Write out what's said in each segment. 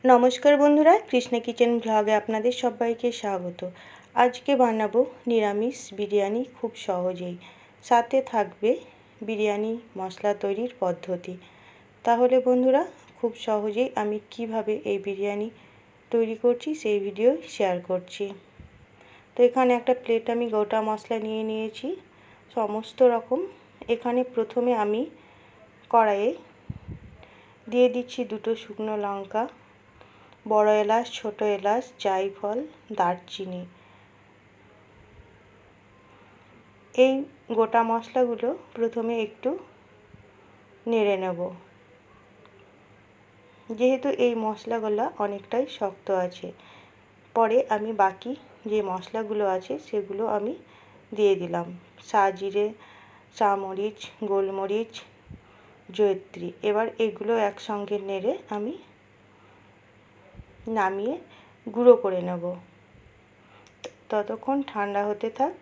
নমস্কার বন্ধুরা, কৃষ্ণা কিচেন ব্লগে আপনাদের সবাইকে স্বাগত। আজকে বানাবো নিরামিষ বিরিয়ানি খুব সহজেই, সাথে থাকবে বিরিয়ানি মশলা তৈরির পদ্ধতি। তাহলে বন্ধুরা, খুব সহজেই আমি কিভাবে এই বিরিয়ানি তৈরি করছি সেই ভিডিও শেয়ার করছি। তো এখানে একটা প্লেট আমি গোটা মশলা নিয়ে নিয়েছি সমস্ত রকম। এখানে প্রথমে আমি কড়াইয়ে দিয়ে দিচ্ছি দুটো শুকনো লঙ্কা, বড় এলাচ, ছোট এলাচ, জায়ফল, দারচিনি। এই গোটা মশলাগুলো প্রথমে একটু নেড়ে নেব, যেহেতু এই মশলাগুলো অনেকটাই শক্ত আছে। পরে আমি বাকি যে মশলাগুলো আছে সেগুলো আমি দিয়ে দিলাম, সাজিরে, চামরিচ, গোলমরিচ, জয়িত্রী। এবার এগুলো একসঙ্গে নেড়ে আমি নামিয়ে গুঁড়ো করে নেব। ততক্ষণ ঠান্ডা হতে থাক।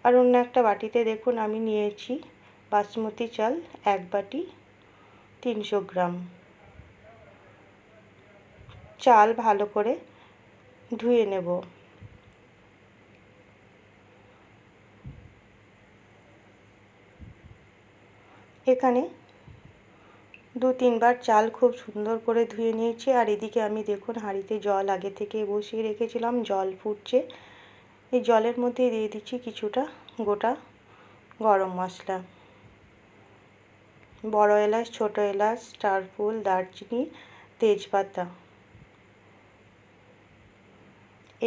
আর অন্য একটা বাটিতে দেখুন আমি নিয়েছি বাসমতি চাল 1 বাটি 300 গ্রাম। চাল ভালো করে ধুয়ে নেব। এখানে 2-3 বার চাল খুব সুন্দর করে ধুয়ে নিয়েছি। আর এদিকে আমি দেখুন হাঁড়িতে জল আগে থেকে বসিয়ে রেখেছিলাম, জল ফুটছে। এই জলের মধ্যে দিয়ে দিচ্ছি কিছুটা গোটা গরম মশলা, বড় এলাচ, ছোট এলাচ, স্টার ফুল, দারচিনি, তেজপাতা।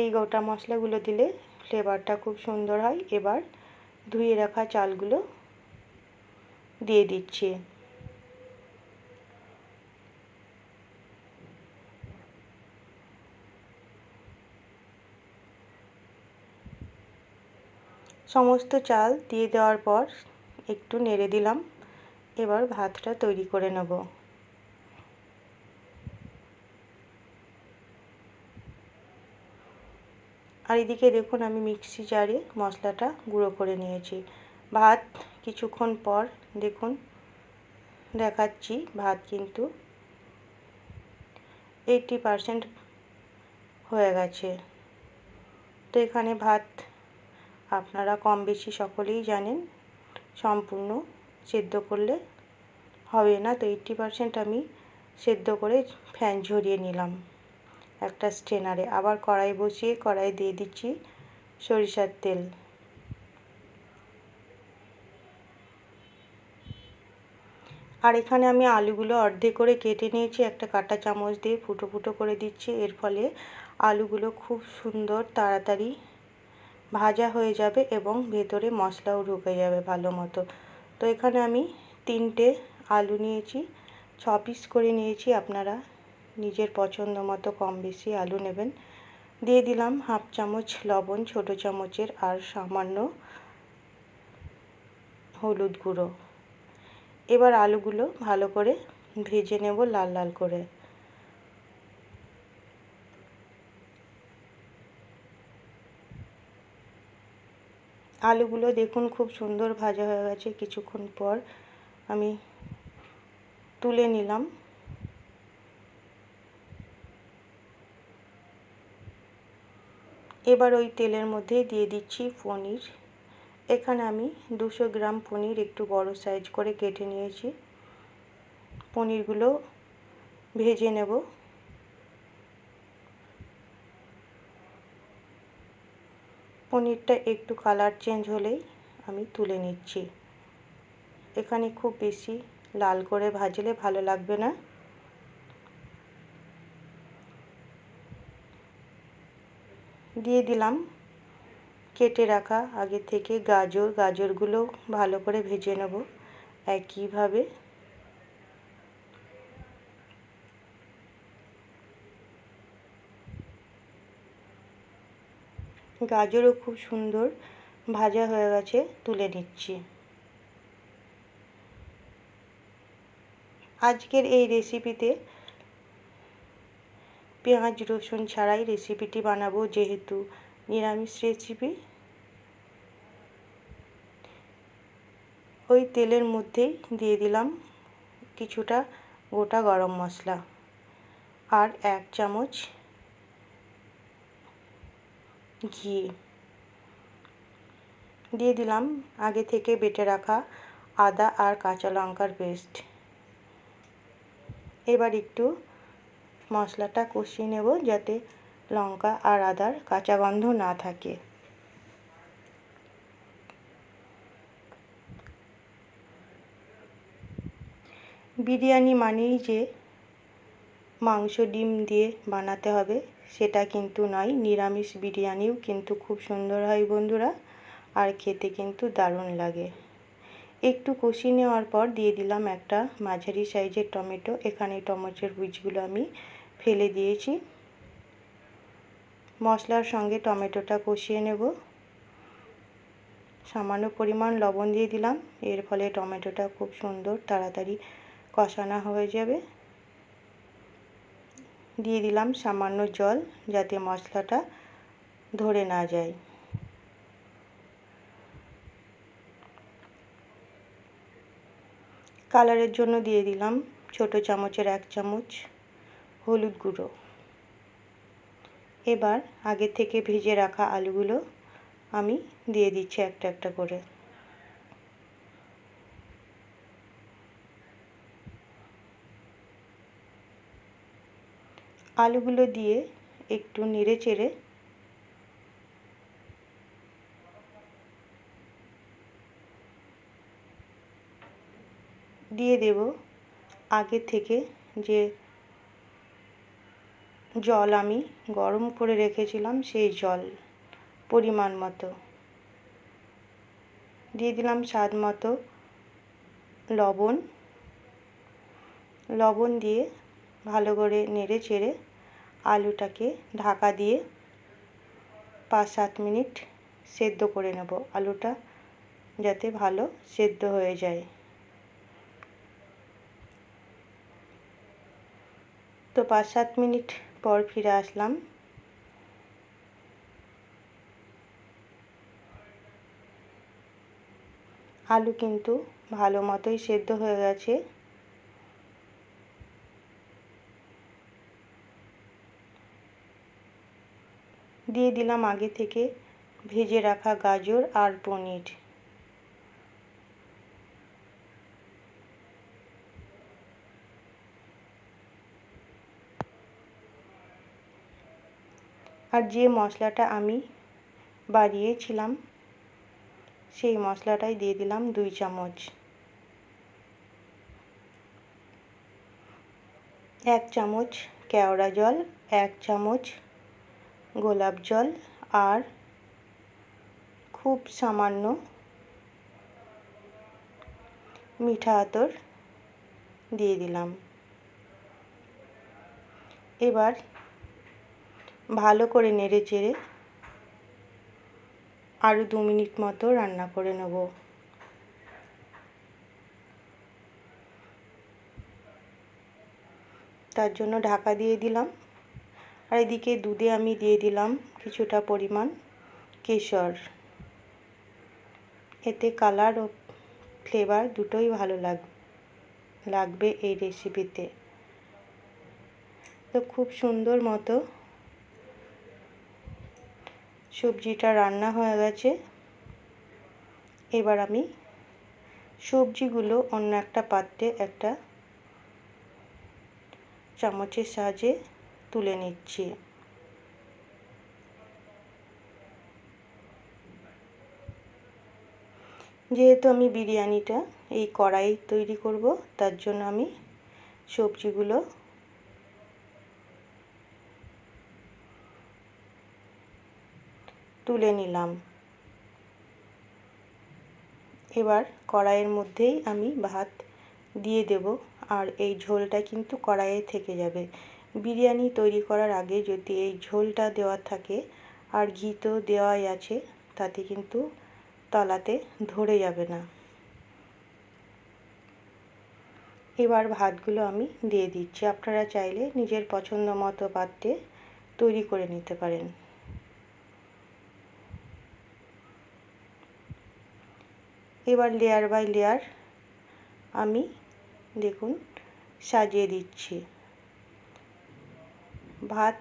এই গোটা মশলাগুলো দিলে ফ্লেভারটা খুব সুন্দর হয়। এবার ধুয়ে রাখা চালগুলো দিয়ে দিচ্ছি। সমস্ত চাল দিয়ে দেওয়ার পর একটু নেড়ে দিলাম। এবার ভাতটা তৈরি করে নেব। আর এদিকে দেখুন আমি মিক্সি জারে মশলাটা গুঁড়ো করে নিয়েছি। ভাত কিছুক্ষণ পর দেখুন দেখাচ্ছি, ভাত কিন্তু 80% হয়ে গেছে। তো এখানে ভাত আপনারা কম বেশি সকলেই জানেন, সম্পূর্ণ সেদ্ধ করলে হবে না। তো 80% আমি সেদ্ধ করে ফ্যান ঝরিয়ে নিলাম একটা স্ট্রেনারে। আবার কড়াই বসিয়ে কড়াই দিয়ে দিচ্ছি সরিষার তেল। আর এখানে আমি আলুগুলো অর্ধেক করে কেটে নিয়েছি, একটা কাঁটা চামচ দিয়ে ফুটো ফুটো করে দিচ্ছি। এর ফলে আলুগুলো খুব সুন্দর তাড়াতাড়ি ভাজা হয়ে যাবে এবং ভেতরে মশলাও ঢুকে যাবে ভালো মতো। তো এখানে আমি 3টে আলু নিয়েছি, 6 পিস করে নিয়েছি। আপনারা নিজের পছন্দ মতো কম বেশি আলু নেবেন। দিয়ে দিলাম 1/2 চামচ লবণ ছোট চামচের, আর সামান্য হলুদ গুঁড়ো। এবার আলুগুলো ভালো করে ভেজে নেব লাল লাল করে। আলুগুলো দেখুন খুব সুন্দর ভাজা হয়ে গেছে। কিছুক্ষণ পর আমি তুলে নিলাম। এবার ওই তেলের মধ্যে দিয়ে দিচ্ছি পনির। এখানে আমি 200 গ্রাম পনির একটু বড় সাইজ করে কেটে নিয়েছি। পনিরগুলো ভেজে নেব। পনিরটা একটু কালার চেঞ্জ হলেই আমি তুলে নিচ্ছি। এখানে খুব বেশি লাল করে ভাজলে ভালো লাগবে না। দিয়ে দিলাম কেটে রাখা আগে থেকে গাজরগুলো ভালো করে ভেজে নেব একইভাবে। গাজরও খুব সুন্দর ভাজা হয়ে গেছে, তুলে নিচ্ছি। আজকের এই রেসিপিতে পেঁয়াজ রসুন ছাড়াই রেসিপিটি বানাবো, যেহেতু নিরামিষ রেসিপি। ওই তেলের মধ্যেই দিয়ে দিলাম কিছুটা গোটা গরম মশলা, আর 1 চামচ ঘি দিয়ে দিলাম আগে থেকে বেটে রাখা আদা আর কাঁচা লঙ্কার পেস্ট। এবার একটু মশলাটা কষিয়ে নেব যাতে লঙ্কা আর আদার কাঁচা গন্ধ না থাকে। বিরিয়ানি মানেই যে মাংস ডিম দিয়ে বানাতে হবে সেটা কিন্তু নয়, নিরামিষ বিরিয়ানিও কিন্তু খুব সুন্দর হয় বন্ধুরা, আর খেতে কিন্তু দারুণ লাগে। একটু কষিয়ে নেওয়ার পর দিয়ে দিলাম একটা মাঝারি সাইজের টমেটো। এখানে টমেটোর বীজগুলো আমি ফেলে দিয়েছি। মশলার সঙ্গে টমেটোটা কষিয়ে নেব। সামান্য পরিমাণ লবণ দিয়ে দিলাম, এর ফলে টমেটোটা খুব সুন্দর তাড়াতাড়ি কষানো হয়ে যাবে। দিয়ে দিলাম সামান্য জল যাতে মশলাটা ধরে না যায়। কালারের জন্য দিয়ে দিলাম ছোট চামচের 1 চামচ হলুদ গুঁড়ো। এবার আগে থেকে ভেজে রাখা আলুগুলো আমি দিয়ে দিচ্ছি একটা একটা করে। আলুগুলো দিয়ে একটু নেড়ে চেড়ে দিয়ে দেব আগে থেকে যে জল আমি গরম করে রেখেছিলাম সেই জল পরিমাণ মতো। দিয়ে দিলাম স্বাদ মতো লবণ। লবণ দিয়ে ভালো করে নেড়ে চেড়ে আলুটাকে ঢাকা দিয়ে 5-7 মিনিট সেদ্ধ করে নেব, আলুটা যাতে ভালো সেদ্ধ হয়ে যায়। তো 5-7 মিনিট পর ফিরে আসলাম। আলু কিন্তু ভালো মতোই সেদ্ধ হয়ে গেছে। দিয়ে দিলাম আগে থেকে ভেজে রাখা গাজর আর পনির। আর যে মশলাটা আমি বাড়িয়েছিলাম সেই মশলাটাই দিয়ে দিলাম 2 চামচ। 1 চামচ কেওড়া জল, 1 চামচ গোলাপ জল আর খুব সামান্য মিঠা আতর দিয়ে দিলাম। এবার ভালো করে নেড়ে চেড়ে আরও 2 মিনিট মতো রান্না করে নেব। তার জন্য ঢাকা দিয়ে দিলাম। আর এদিকে দুধে আমি দিয়ে দিলাম কিছুটা পরিমাণ কেশর। এতে কালার ও ফ্লেভার দুটোই ভালো লাগবে এই রেসিপিতে। তো খুব সুন্দর মতো সবজিটা রান্না হয়ে গেছে। এবার আমি সবজিগুলো অন্য একটা পাত্রে একটা চামচের সাহায্যে তুলে নিচ্ছি। যেহেতু আমি বিরিয়ানিটা এই কড়াই তৈরি করব তার জন্য আমি সবজিগুলো তুলে নিলাম। এবার কড়াইয়ের মধ্যেই আমি ভাত দিয়ে দেব, আর এই ঝোলটা কিন্তু কড়াইয়ে থেকে যাবে। বিরিয়ানি তৈরি করার আগে যদি এই ঝোলটা দেওয়া থাকে, আর ঘি তো দেওয়াই আছে, তাতে কিন্তু তলাতে ধরে যাবে না। এবার ভাতগুলো আমি দিয়ে দিচ্ছি। আপনারা চাইলে নিজের পছন্দ মতো পাত্রে তৈরি করে নিতে পারেন। এবার লেয়ার বাই লেয়ার আমি দেখুন সাজিয়ে দিচ্ছি। ভাত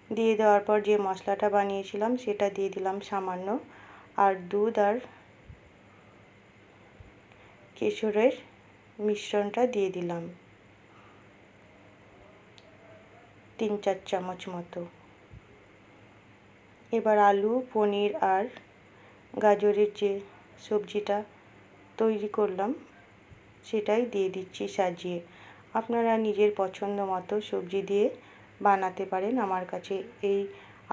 দিয়ে দেওয়ার পর যে মশলাটা বানিয়েছিলাম সেটা দিয়ে দিলাম সামান্য, আর দুধ আর কেশরের মিশ্রণটা দিয়ে দিলাম 3-4 চামচ মতো। এবার আলু, পনির আর গাজরের যে সবজিটা তৈরি করলাম সেটাই দিয়ে দিচ্ছি সাজিয়ে। আপনারা নিজের পছন্দ মতো সবজি দিয়ে বানাতে পারেন। আমার কাছে এই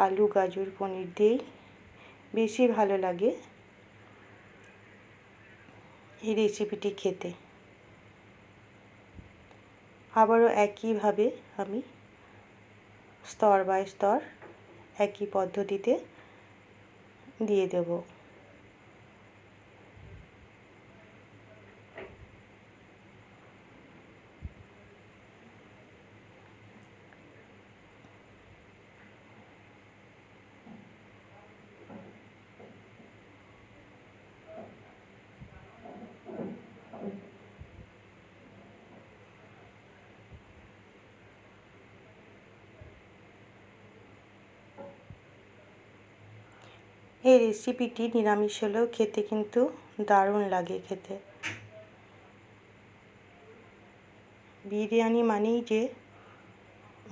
আলু, গাজর, পনির দিয়েই বেশি ভালো লাগে এই রেসিপিটি খেতে। আবারও একইভাবে আমি স্তর বাই স্তর একই পদ্ধতিতে দিয়ে দেব। এই রেসিপিটি নিরামিষ হলেও খেতে কিন্তু দারুণ লাগে খেতে। বিরিয়ানি মানেই যে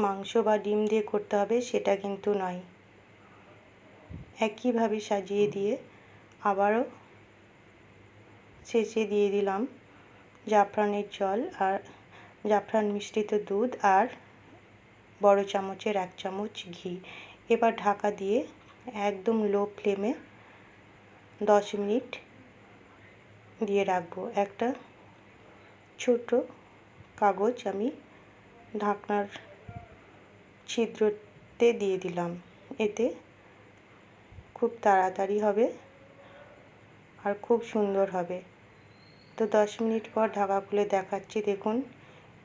মাংস বা ডিম দিয়ে করতে হবে সেটা কিন্তু নয়। একইভাবে সাজিয়ে দিয়ে আবারও শেষে দিয়ে দিলাম জাফরানের জল আর জাফরান মিশ্রিত দুধ আর বড় চামচের 1 চামচ ঘি। এবার ঢাকা দিয়ে একদম লো ফ্লেমে 10 মিনিট দিয়ে রাখবো। একটা ছোট কাগজ আমি ঢাকনার ছিদ্রতে দিয়ে দিলাম, এতে খুব তাড়াতাড়ি হবে আর খুব সুন্দর হবে। তো 10 মিনিট পর ঢাকা খুলে দেখাচ্ছি, দেখুন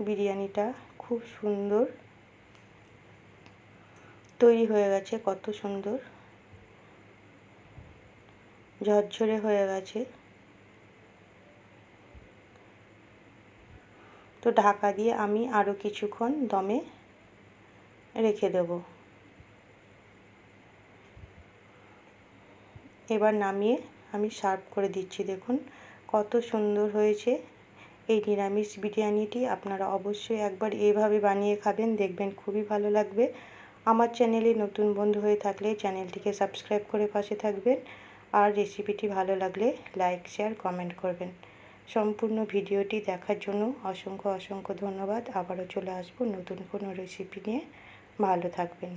বিরিয়ানিটা খুব সুন্দর তৈরি হয়ে গেছে, কত সুন্দর ঝরঝরে হয়ে গেছে। তো ঢাকা দিয়ে আমি আরও কিছুক্ষণ দমে রেখে দেব। এবার নামিয়ে আমি সার্ভ করে দিচ্ছি। দেখুন কত সুন্দর হয়েছে এই নিরামিষ বিরিয়ানিটি। আপনারা অবশ্যই একবার এইভাবে বানিয়ে খাবেন, দেখবেন খুবই ভালো লাগবে। আমার চ্যানেলে নতুন বন্ধু হয়ে থাকলে চ্যানেলটিকে সাবস্ক্রাইব করে পাশে থাকবেন, আর রেসিপিটি ভালো লাগলে লাইক, শেয়ার, কমেন্ট করবেন। সম্পূর্ণ ভিডিওটি দেখার জন্য অসংখ্য ধন্যবাদ। আবারও চলে আসবো নতুন কোনো রেসিপি নিয়ে। ভালো থাকবেন।